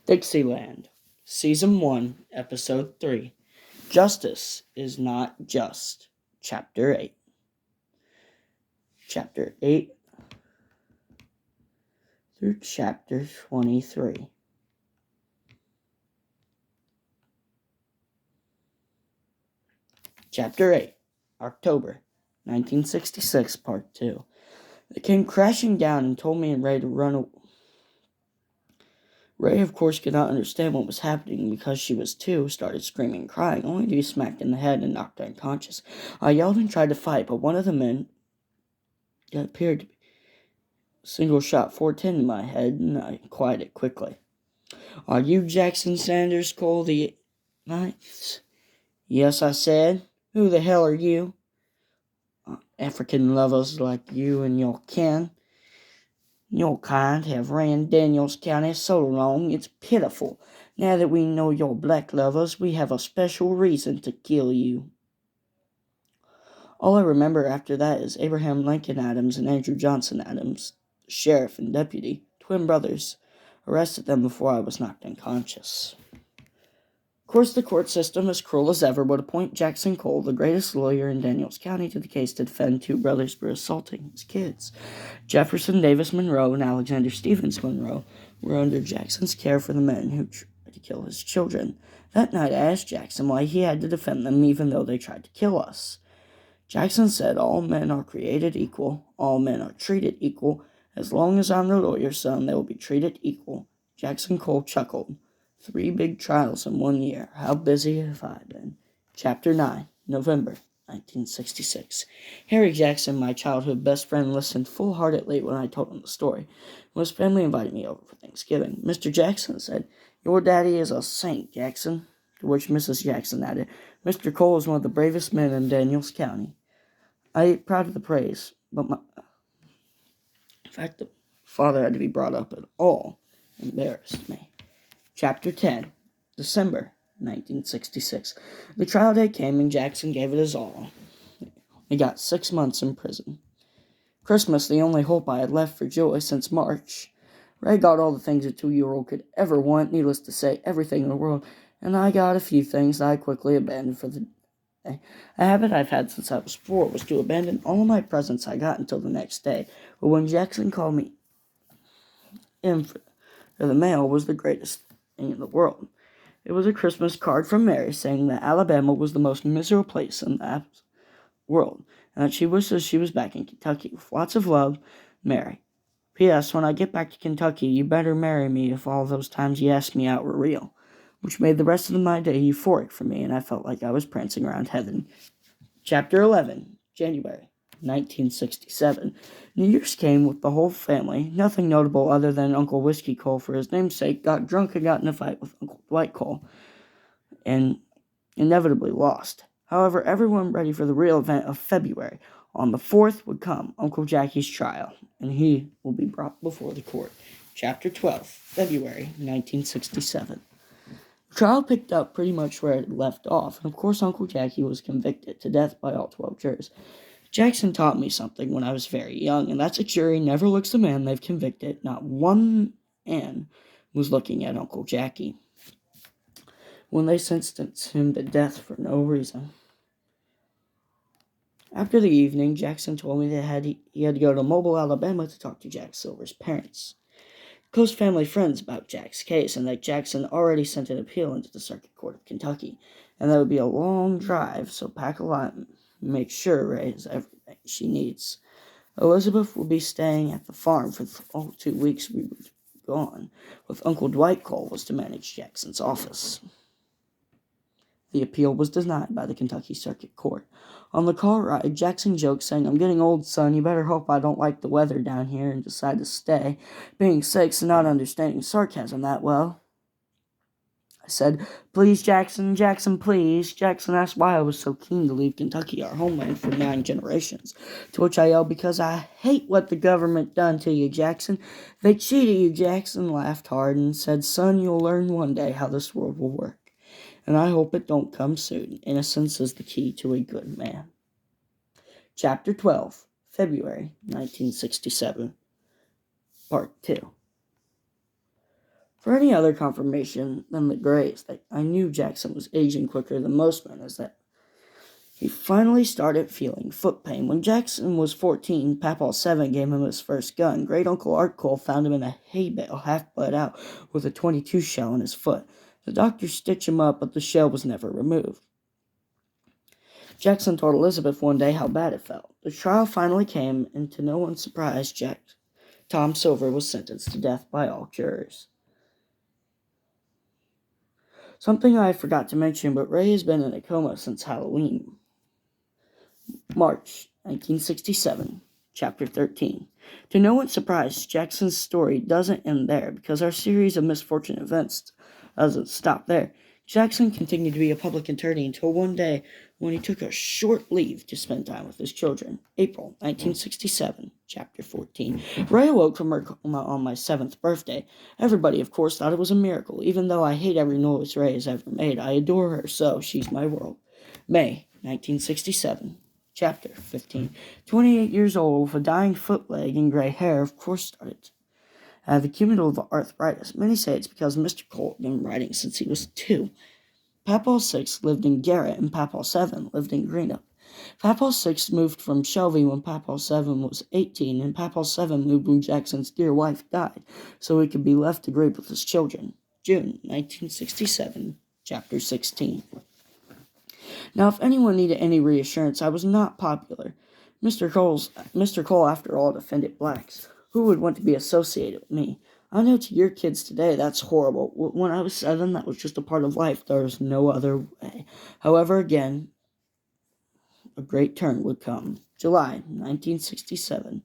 Dixieland, Season 1, Episode 3. Justice is Not Just, Chapter 8. Chapter 8 through Chapter 23. Chapter 8, October 1966, Part 2. They came crashing down and told me and Ray to run away. Ray, of course, could not understand what was happening because she was 2, started screaming and crying, only to be smacked in the head and knocked unconscious. I yelled and tried to fight, but one of the men appeared to be single shot 410 in my head, and I quieted quickly. Are you Jackson Sanders Cole the Ninth? Yes, I said. Who the hell are you? African lovers like you and your kin. Your kind have ran Daniels County so long it's pitiful. Now that we know you're black lovers, we have a special reason to kill you. All I remember after that is Abraham Lincoln Adams and Andrew Johnson Adams, the sheriff and deputy, twin brothers, arrested them before I was knocked unconscious. Of course, the court system, as cruel as ever, would appoint Jackson Cole, the greatest lawyer in Daniels County, to the case to defend 2 brothers for assaulting his kids. Jefferson Davis Monroe and Alexander Stevens Monroe were under Jackson's care for the men who tried to kill his children. That night I asked Jackson why he had to defend them even though they tried to kill us. Jackson said all men are created equal, all men are treated equal. As long as I'm the lawyer's son, they will be treated equal. Jackson Cole chuckled. 3 big trials in 1 year. How busy have I been? Chapter 9, November 1966. Harry Jackson, my childhood best friend, listened full-heartedly when I told him the story. When his family invited me over for Thanksgiving, Mr. Jackson said, "Your daddy is a saint, Jackson." To which Mrs. Jackson added, "Mr. Cole is one of the bravest men in Daniels County." I ate proud of the praise, but the fact that father had to be brought up at all embarrassed me. Chapter 10, December 1966. The trial day came and Jackson gave it his all. He got 6 months in prison. Christmas, the only hope I had left for joy since March. Ray got all the things a 2-year-old could ever want, needless to say, everything in the world, and I got a few things that I quickly abandoned for the day. A habit I've had since I was 4 was to abandon all of my presents I got until the next day, but when Jackson called me in for the mail was the greatest thing in the world. It was a Christmas card from Mary saying that Alabama was the most miserable place in the world, and that she wishes she was back in Kentucky. With lots of love, Mary. P.S. When I get back to Kentucky, you better marry me if all those times you asked me out were real. Which made the rest of my day euphoric for me, and I felt like I was prancing around heaven. Chapter 11, January 1967. New Year's came with the whole family. Nothing notable other than Uncle Whiskey Cole, for his namesake, got drunk and got in a fight with Uncle Dwight Cole, and inevitably lost. However, everyone ready for the real event of February. On the 4th would come Uncle Jackie's trial, and he will be brought before the court. Chapter 12, February 1967. The trial picked up pretty much where it left off, and of course Uncle Jackie was convicted to death by all 12 jurors. Jackson taught me something when I was very young, and that's a jury never looks a man they've convicted. Not one man was looking at Uncle Jackie when they sentenced him to death for no reason. After the evening, Jackson told me that he had to go to Mobile, Alabama to talk to Jack Silver's parents, close family friends, about Jack's case, and that Jackson already sent an appeal into the Circuit Court of Kentucky, and that would be a long drive, so pack a lunch. Make sure Ray has everything she needs. Elizabeth will be staying at the farm for all 2 weeks we were gone, with Uncle Dwight Cole was to manage Jackson's office. The appeal was denied by the Kentucky Circuit Court. On the car ride, Jackson joked, saying, "I'm getting old, son. You better hope I don't like the weather down here and decide to stay." Being 6 and not understanding sarcasm that well, I said, "Please, Jackson, Jackson, please." Jackson asked why I was so keen to leave Kentucky, our homeland, for 9 generations. To which I yelled, "Because I hate what the government done to you, Jackson. They cheated you." Jackson laughed hard and said, "Son, you'll learn one day how this world will work. And I hope it don't come soon. Innocence is the key to a good man." Chapter 12, February 1967, Part 2. For any other confirmation than the Grays that I knew Jackson was aging quicker than most men is that he finally started feeling foot pain. When Jackson was 14, Papaw 7 gave him his first gun. Great Uncle Art Cole found him in a hay bale, half bled out, with a .22 shell in his foot. The doctor stitched him up, but the shell was never removed. Jackson told Elizabeth one day how bad it felt. The trial finally came, and to no one's surprise, Tom Silver was sentenced to death by all jurors. Something I forgot to mention, but Ray has been in a coma since Halloween. March 1967, Chapter 13. To no one's surprise, Jackson's story doesn't end there, because our series of misfortune events doesn't stop there. Jackson continued to be a public attorney until one day when he took a short leave to spend time with his children. April 1967, Chapter 14. Ray awoke from her coma on my 7th birthday. Everybody, of course, thought it was a miracle. Even though I hate every noise Ray has ever made, I adore her, so she's my world. May 1967. Chapter 15. 28 years old, with a dying foot leg and gray hair, of course started. I have cumulative arthritis. Many say it's because Mr. Cole had been writing since he was 2. Papaw 6 lived in Garrett, and Papaw 7 lived in Greenup. Papaw 6 moved from Shelby when Papaw 7 was 18, and Papaw 7 moved when Jackson's dear wife died, so he could be left to grieve with his children. June 1967, Chapter 16. Now, if anyone needed any reassurance, I was not popular. Mr. Cole, after all, defended blacks. Who would want to be associated with me? I know to your kids today that's horrible. When I was 7, that was just a part of life. There was no other way. However, again, a great turn would come. July 1967,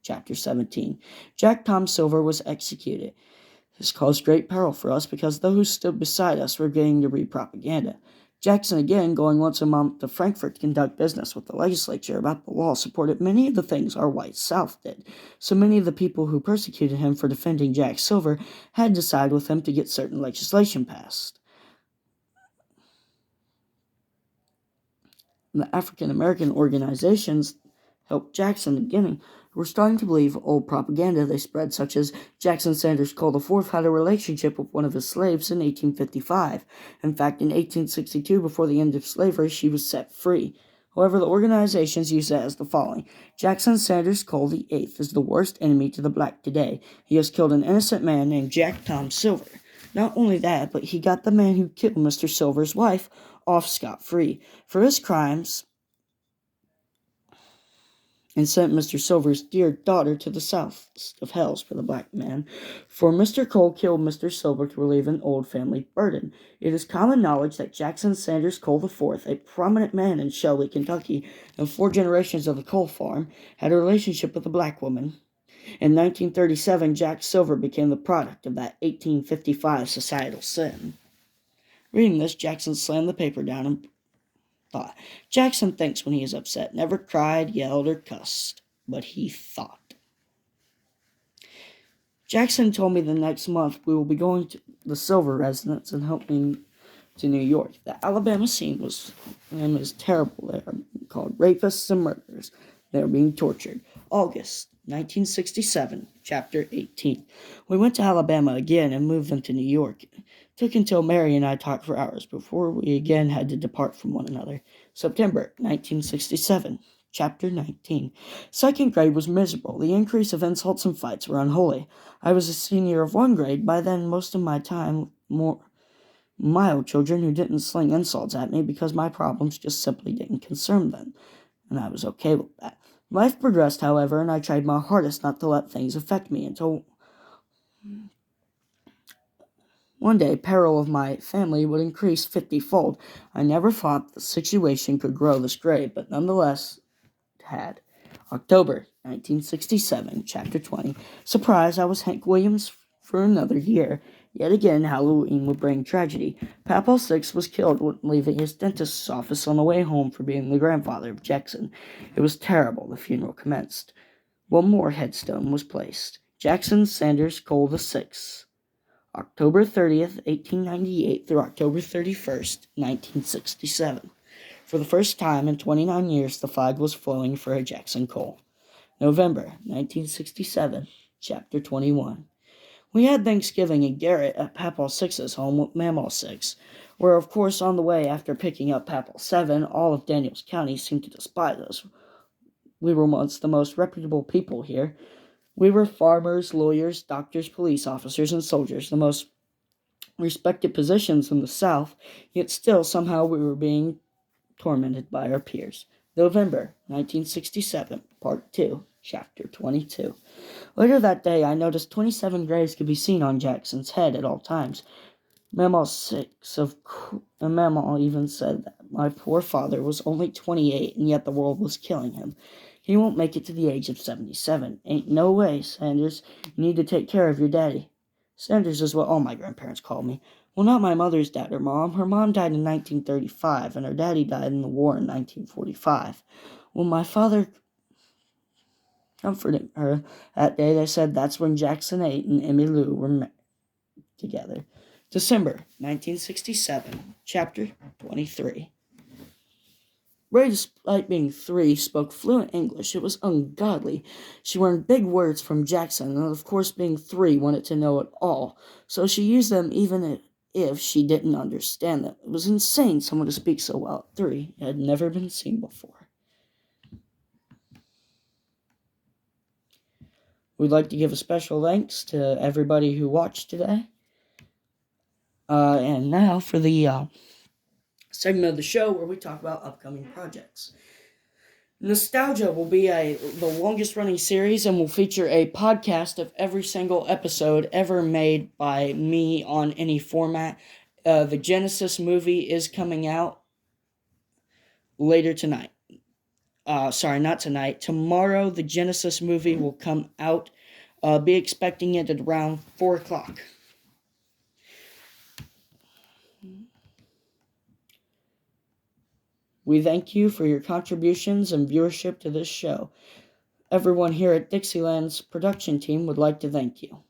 Chapter 17. Jack Tom Silver was executed. This caused great peril for us because those who stood beside us were getting to read propaganda. Jackson, again, going once a month to Frankfort to conduct business with the legislature about the law, supported many of the things our white South did. So many of the people who persecuted him for defending Jack Silver had to side with him to get certain legislation passed. And the African-American organizations helped Jackson in the beginning, who were starting to believe old propaganda they spread, such as Jackson Sanders Cole IV had a relationship with one of his slaves in 1855. In fact, in 1862, before the end of slavery, she was set free. However, the organizations use it as the following. Jackson Sanders Cole VIII is the worst enemy to the black today. He has killed an innocent man named Jack Tom Silver. Not only that, but he got the man who killed Mr. Silver's wife off scot-free for his crimes and sent Mr. Silver's dear daughter to the south of hells for the black man. For Mr. Cole killed Mr. Silver to relieve an old family burden. It is common knowledge that Jackson Sanders Cole IV, a prominent man in Shelby, Kentucky, and 4 generations of the Cole farm, had a relationship with a black woman. In 1937, Jack Silver became the product of that 1855 societal sin. Reading this, Jackson slammed the paper down and thought. Jackson thinks when he is upset. Never cried, yelled, or cussed, but he thought. Jackson told me the next month we will be going to the Silver residence and helping to New York. The Alabama scene was terrible. They are called rapists and murderers. They are being tortured. August 1967, Chapter 18. We went to Alabama again and moved them to New York. It took until Mary and I talked for hours before we again had to depart from one another. September 1967, Chapter 19. 2nd grade was miserable. The increase of insults and fights were unholy. I was a senior of 1 grade. By then, most of my time, more mild children who didn't sling insults at me because my problems just simply didn't concern them, and I was okay with that. Life progressed, however, and I tried my hardest not to let things affect me until one day peril of my family would increase 50-fold. I never thought the situation could grow this great, but nonetheless it had. October 1967, Chapter 20. Surprise, I was Hank Williams for another year. Yet again, Halloween would bring tragedy. Papaw 6 was killed when leaving his dentist's office on the way home for being the grandfather of Jackson. It was terrible. The funeral commenced. One more headstone was placed. Jackson Sanders Cole VI. October 30th, 1898 through October 31st, 1967. For the first time in 29 years, the flag was flowing for Jackson Cole. November 1967, Chapter 21. We had Thanksgiving in Garrett at Papaw Six's home with Mamaw Six, where of course on the way after picking up Papaw 7, all of Daniels County seemed to despise us. We were once the most reputable people here. We were farmers, lawyers, doctors, police officers, and soldiers, the most respected positions in the South, yet still somehow we were being tormented by our peers. November 1967, Part 2, Chapter 22. Later that day, I noticed 27 graves could be seen on Jackson's head at all times. Mamaw even said that my poor father was only 28, and yet the world was killing him. He won't make it to the age of 77. Ain't no way, Sanders. You need to take care of your daddy. Sanders is what all my grandparents called me. Well, not my mother's dad or mom. Her mom died in 1935, and her daddy died in the war in 1945. When my father comforted her that day, they said that's when Jackson 8 and Emmy Lou were married together. December 1967, Chapter 23. Ray, despite being 3, spoke fluent English. It was ungodly. She learned big words from Jackson, and of course being 3 wanted to know it all, so she used them even if she didn't understand them. It was insane someone to speak so well at 3. It had never been seen before. We'd like to give a special thanks to everybody who watched today. And now for the segment of the show where we talk about upcoming projects. Nostalgia will be the longest running series and will feature a podcast of every single episode ever made by me on any format. The Genesis movie is coming out later tonight. Not tonight. Tomorrow the Genesis movie will come out. Be expecting it at around 4 o'clock. We thank you for your contributions and viewership to this show. Everyone here at Dixieland's production team would like to thank you.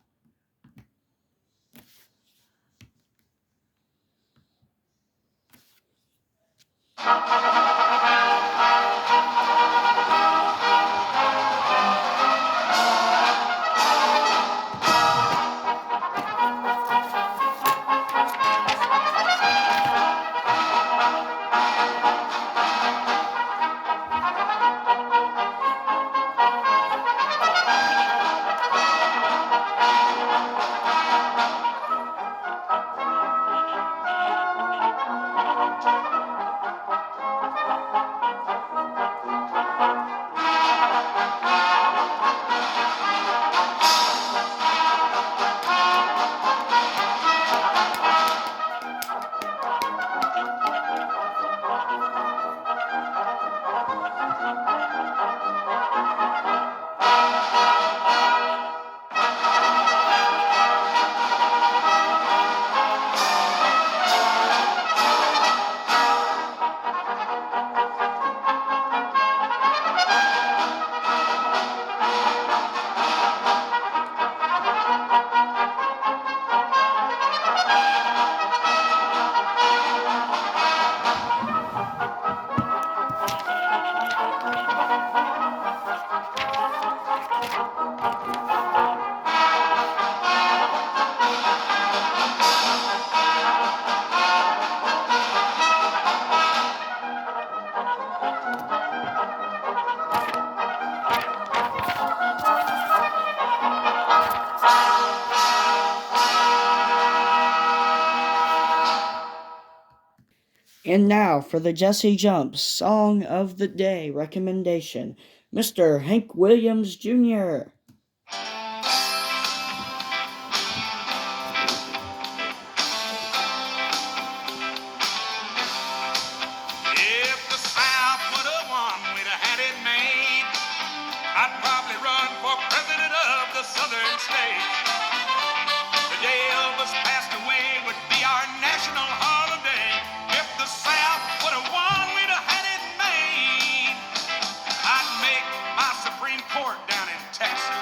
And now for the Jesse Jumps Song of the Day recommendation, Mr. Hank Williams Jr. If the South would have won, we'd have had it made. I'd probably run for president of the southern states. The day Elvis passed away would be our national holiday. If the South would have won, we'd have had it made. I'd make my Supreme Court down in Texas.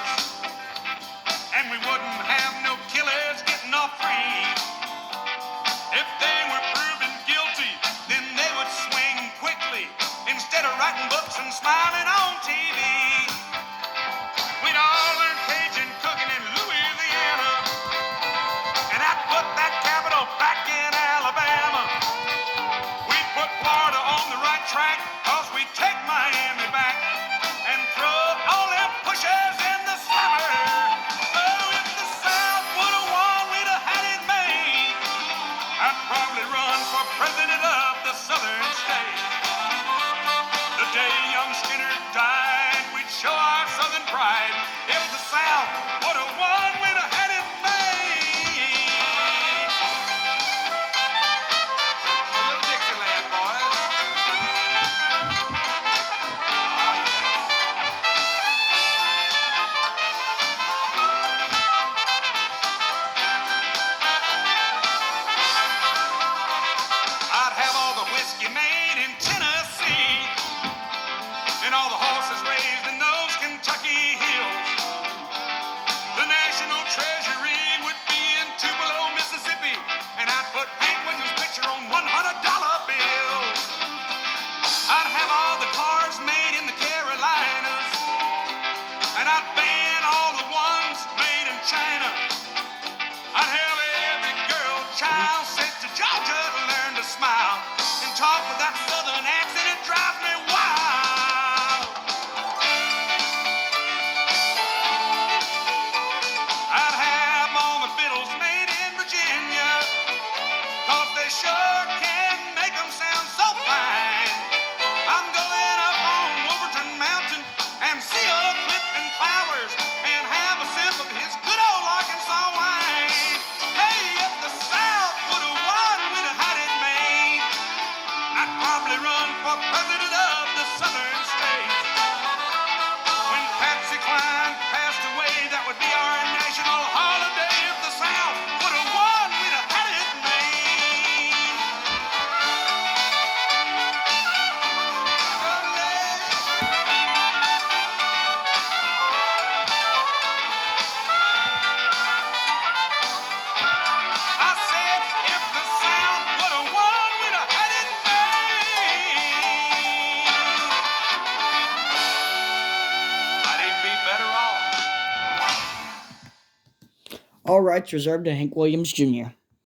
track, 'cause we take Miami back and throw all them pushers in the slammer. Oh, if the South would have won, we'd have had it made. I'd probably run for president of the southern state. The day young Skinner died, we'd show our southern pride. If the South would have won, we'd have had it made. A little Dixieland, boys. I'd have all the whiskey made in Tennessee and all the horses raised in those Kentucky hills. The national treasury would be in Tupelo, Mississippi, and I'd put Hank Williams' picture on $100 bills. I'd have all the cars made in the Carolinas, and I'd ban all the ones made in China. I'd have every girl child sent to Georgia to learn to smile and talk with that southern accent. It drives me wild. I'd have all the fiddles made in Virginia, 'cause they sure can make 'em sound so fine. I'm going up on Wolverton Mountain and see old Clifton Flowers and have a sip of his good old Arkansas wine. Hey, if the South would have won, we'd have had it made. I'd probably run for president of the southern states. When Patsy Cline passed away, that would be our national holiday. If the South would have won, we'd have had it made. I said, if the South would have won, we'd have had it made. I'd even be better off. All rights reserved to Hank Williams Jr.